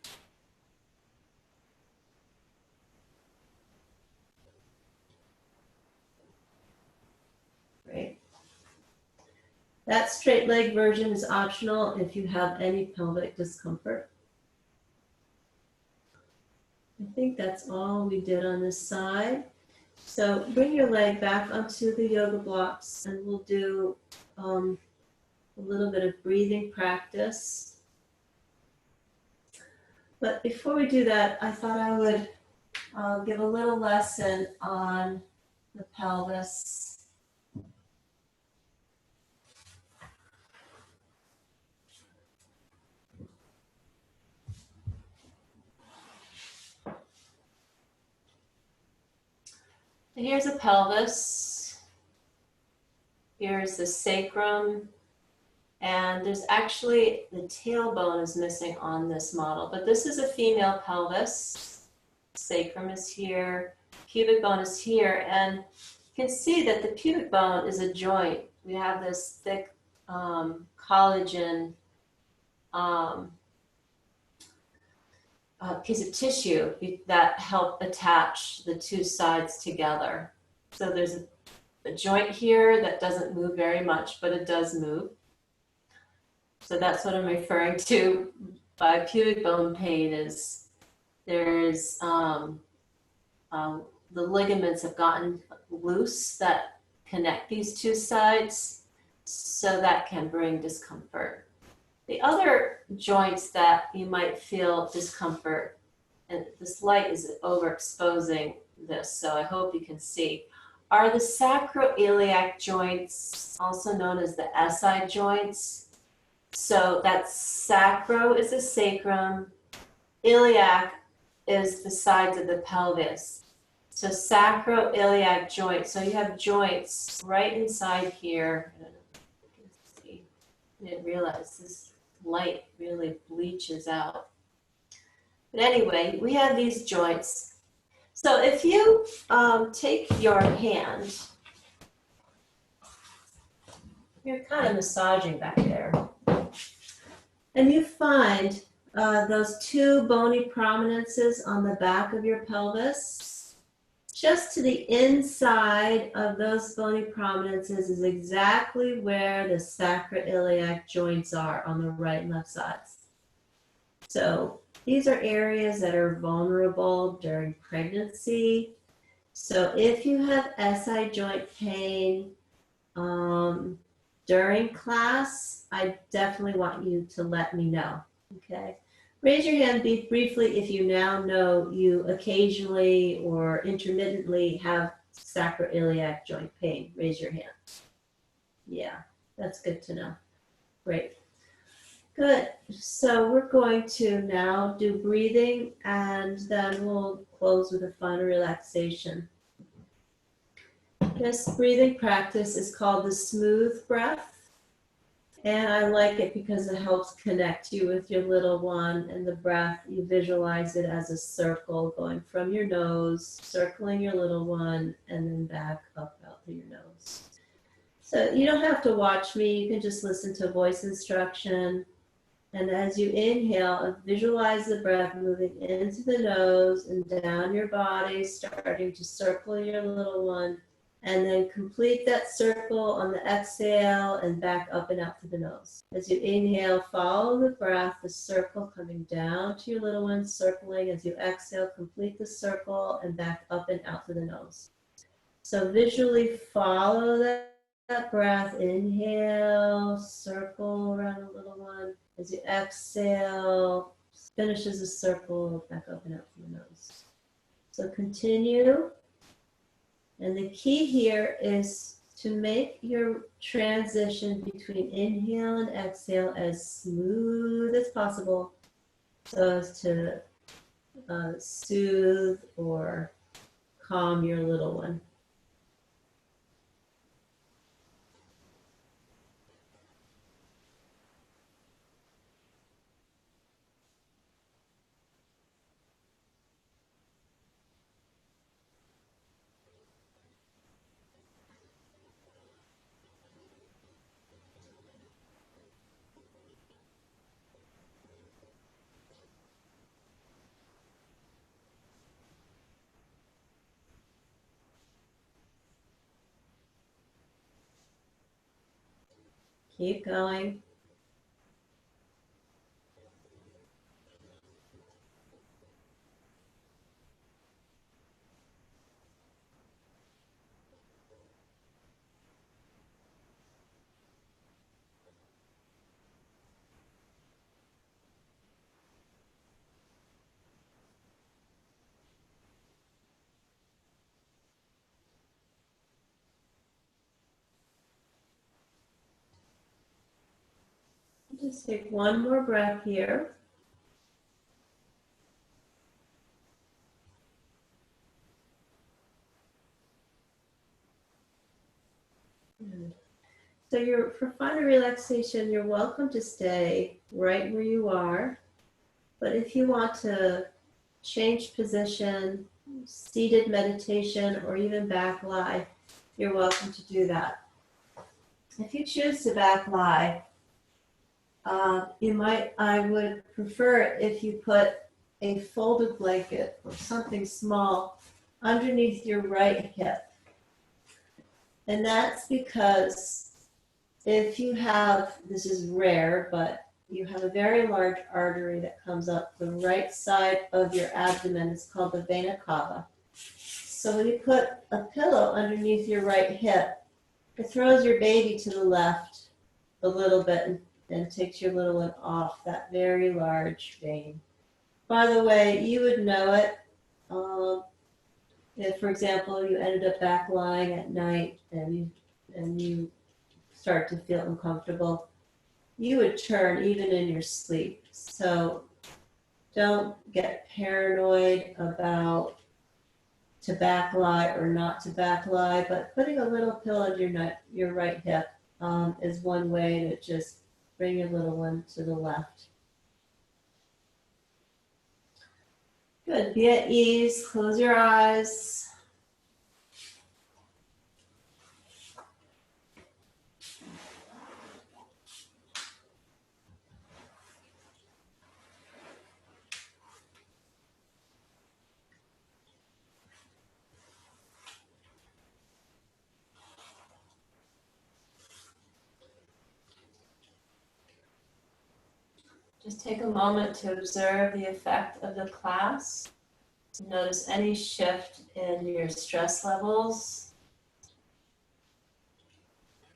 Great. That straight leg version is optional if you have any pelvic discomfort. I think that's all we did on this side. So bring your leg back onto the yoga blocks and we'll do a little bit of breathing practice. But before we do that, I thought I would give a little lesson on the pelvis. Here's a pelvis. Here's the sacrum. And there's actually, the tailbone is missing on this model, but this is a female pelvis. Sacrum is here, pubic bone is here, and you can see that the pubic bone is a joint. We have this thick collagen piece of tissue that help attach the two sides together. So there's a joint here that doesn't move very much, but it does move. So that's what I'm referring to by pubic bone pain is there's the ligaments have gotten loose that connect these two sides, so that can bring discomfort. The other joints that you might feel discomfort, and this light is overexposing this, so I hope you can see, are the sacroiliac joints, also known as the SI joints. So that sacro is the sacrum, iliac is the sides of the pelvis. So sacroiliac joint. So you have joints right inside here. I don't know if you can see. I didn't realize this light really bleaches out. But anyway, we have these joints. So if you take your hand, you're kind of massaging back there. And you find those two bony prominences on the back of your pelvis. Just to the inside of those bony prominences is exactly where the sacroiliac joints are on the right and left sides. So these are areas that are vulnerable during pregnancy. So if you have SI joint pain during class, I definitely want you to let me know, okay? Raise your hand briefly if you now know you occasionally or intermittently have sacroiliac joint pain. Raise your hand. Yeah, that's good to know. Great. Good. So we're going to now do breathing, and then we'll close with a final relaxation. This breathing practice is called the smooth breath. And I like it because it helps connect you with your little one, and the breath, you visualize it as a circle going from your nose, circling your little one, and then back up out through your nose. So you don't have to watch me, you can just listen to voice instruction. And as you inhale, visualize the breath moving into the nose and down your body, starting to circle your little one. And then complete that circle on the exhale and back up and out through the nose. As you inhale, follow the breath, the circle coming down to your little one, circling. As you exhale, complete the circle and back up and out through the nose. So visually follow that breath. Inhale, circle around the little one. As you exhale, finishes the circle, back up and out through the nose. So continue. And the key here is to make your transition between inhale and exhale as smooth as possible so as to soothe or calm your little one. Keep going. Just take one more breath here. Good. So for fun or relaxation, you're welcome to stay right where you are. But if you want to change position, seated meditation, or even back lie, you're welcome to do that. If you choose to back lie, I would prefer it if you put a folded blanket or something small underneath your right hip. And that's because if you have, this is rare, but you have a very large artery that comes up the right side of your abdomen. It's called the vena cava. So when you put a pillow underneath your right hip, it throws your baby to the left a little bit and takes your little one off that very large vein. By the way, you would know it if, for example, you ended up back lying at night and you start to feel uncomfortable. You would turn even in your sleep. So don't get paranoid about to back lie or not to back lie, but putting a little pill under your right hip is one way to just bring your little one to the left. Good, be at ease, close your eyes. Just take a moment to observe the effect of the class. Notice any shift in your stress levels,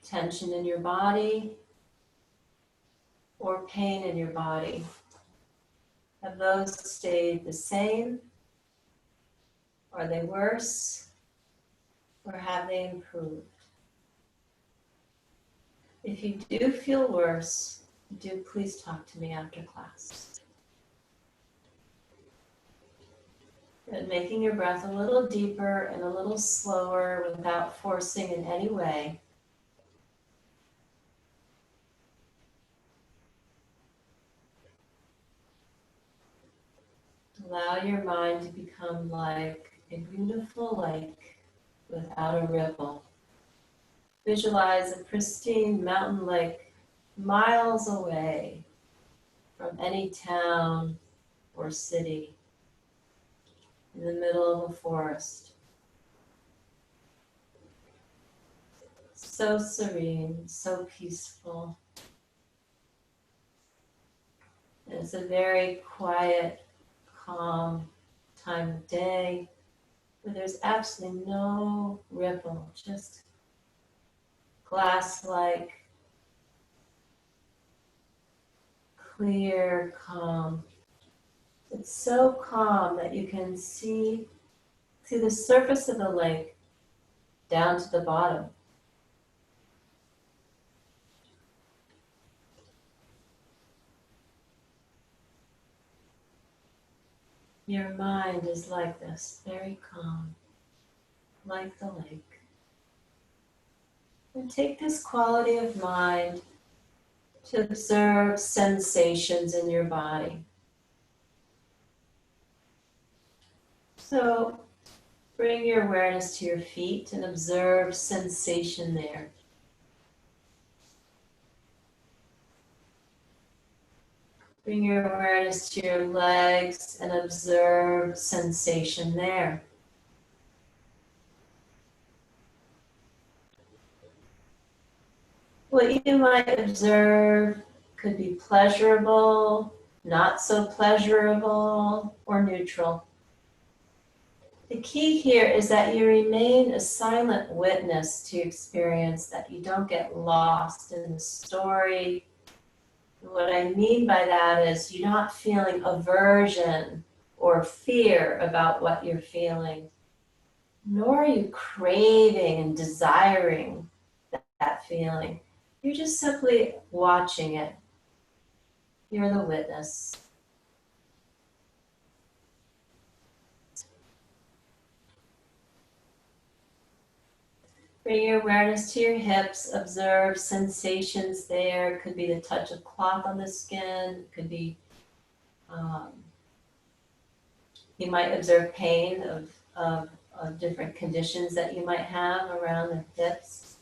tension in your body, or pain in your body. Have those stayed the same? Are they worse? Or have they improved? If you do feel worse, do please talk to me after class. And making your breath a little deeper and a little slower without forcing in any way. Allow your mind to become like a beautiful lake without a ripple. Visualize a pristine mountain lake miles away from any town or city, in the middle of a forest. So serene, so peaceful. And it's a very quiet, calm time of day where there's absolutely no ripple, just glass-like, clear, calm. It's so calm that you can see through the surface of the lake down to the bottom. Your mind is like this, very calm, like the lake. And take this quality of mind to observe sensations in your body. So bring your awareness to your feet and observe sensation there. Bring your awareness to your legs and observe sensation there. What you might observe could be pleasurable, not so pleasurable, or neutral. The key here is that you remain a silent witness to experience, that you don't get lost in the story. What I mean by that is you're not feeling aversion or fear about what you're feeling, nor are you craving and desiring that feeling. You're just simply watching it. You're the witness. Bring your awareness to your hips. Observe sensations there. Could be the touch of cloth on the skin. Could be, you might observe pain of different conditions that you might have around the hips.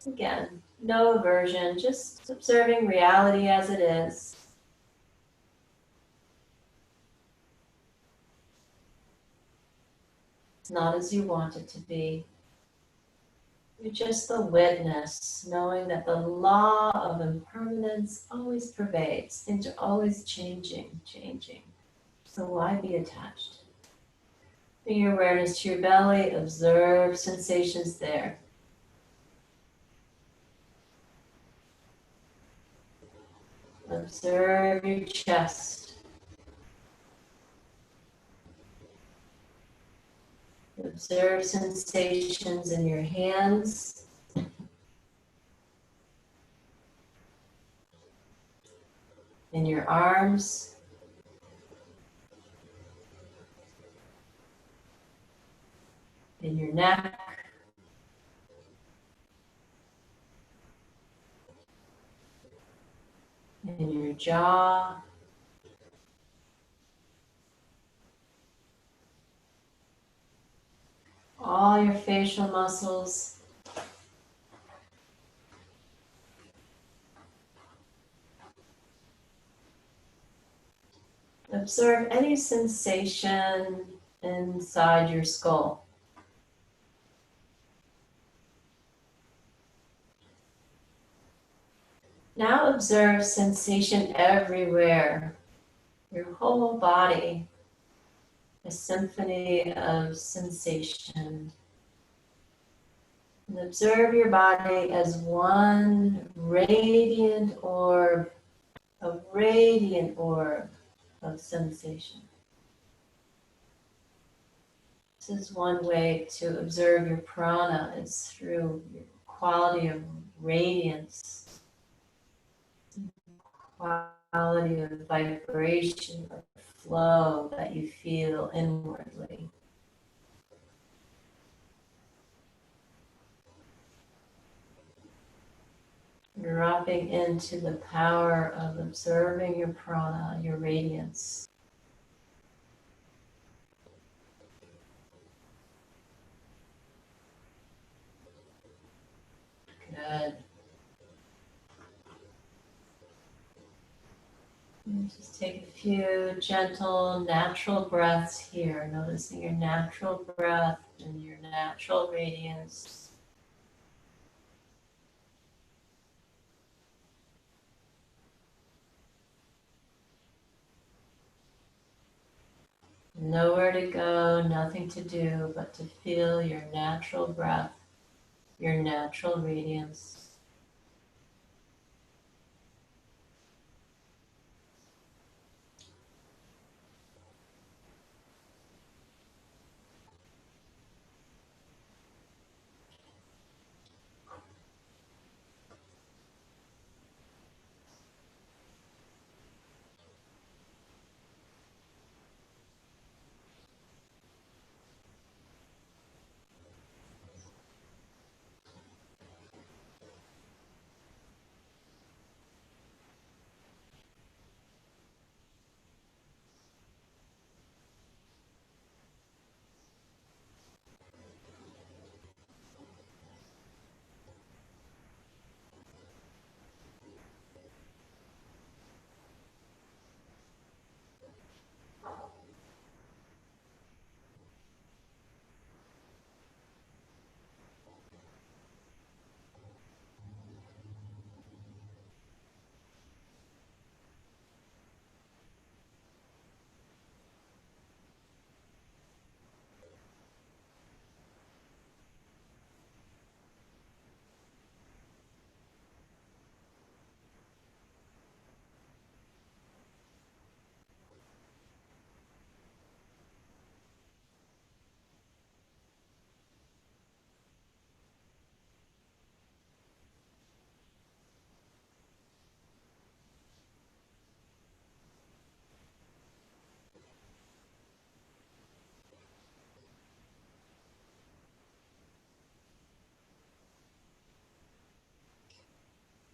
Again, no aversion, just observing reality as it is. It's not as you want it to be. You're just the witness, knowing that the law of impermanence always pervades. Things are always changing. So why be attached? Bring your awareness to your belly, observe sensations there. Observe your chest. Observe sensations in your hands, in your arms, in your neck, in your jaw, all your facial muscles. Observe any sensation inside your skull. Now observe sensation everywhere, your whole body, a symphony of sensation. And observe your body as one radiant orb, a radiant orb of sensation. This is one way to observe your prana, is through your quality of radiance, quality of vibration or flow that you feel inwardly. Dropping into the power of observing your prana, your radiance. Good. And just take a few gentle, natural breaths here, noticing your natural breath and your natural radiance. Nowhere to go, nothing to do, but to feel your natural breath, your natural radiance.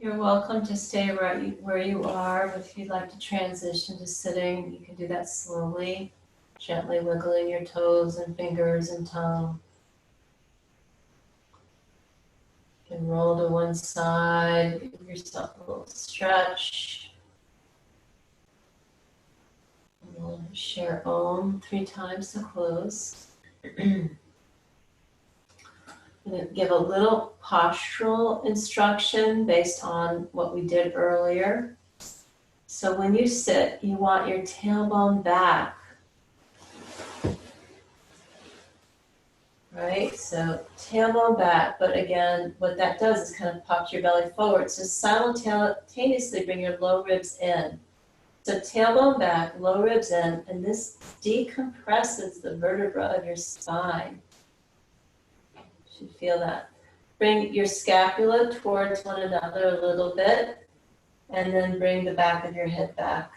You're welcome to stay right where you are. If you'd like to transition to sitting, you can do that slowly, gently wiggling your toes and fingers and tongue. You can roll to one side, give yourself a little stretch. And we'll share Om 3 times to close. I'm going to give a little postural instruction based on what we did earlier. So when you sit, you want your tailbone back. Right? So tailbone back, but again, what that does is kind of pops your belly forward. So simultaneously bring your low ribs in. So tailbone back, low ribs in, and this decompresses the vertebra of your spine. You should feel that. Bring your scapula towards one another a little bit, and then bring the back of your head back.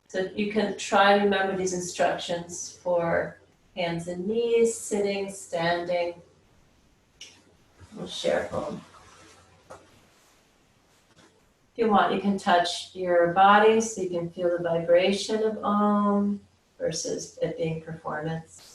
So you can try and remember these instructions for hands and knees, sitting, standing. We'll share Om. If you want, you can touch your body so you can feel the vibration of Om versus it being performance.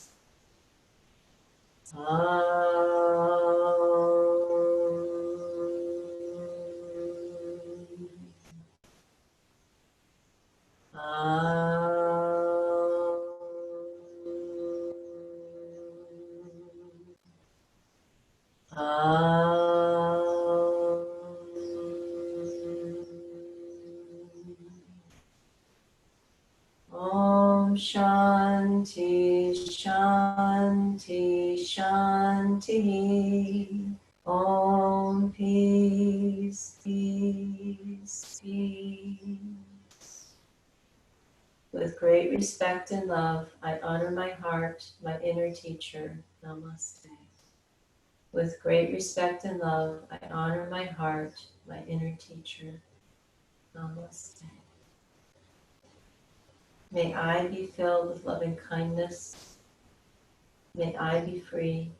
Om Shanti, Shanti, Shanti. Om peace, peace, peace. With great respect and love, I honor my heart, my inner teacher. Namaste. With great respect and love, I honor my heart, my inner teacher. Namaste. May I be filled with loving kindness. May I be free.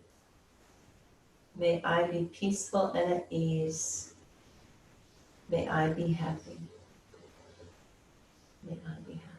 May I be peaceful and at ease. May I be happy. May I be happy.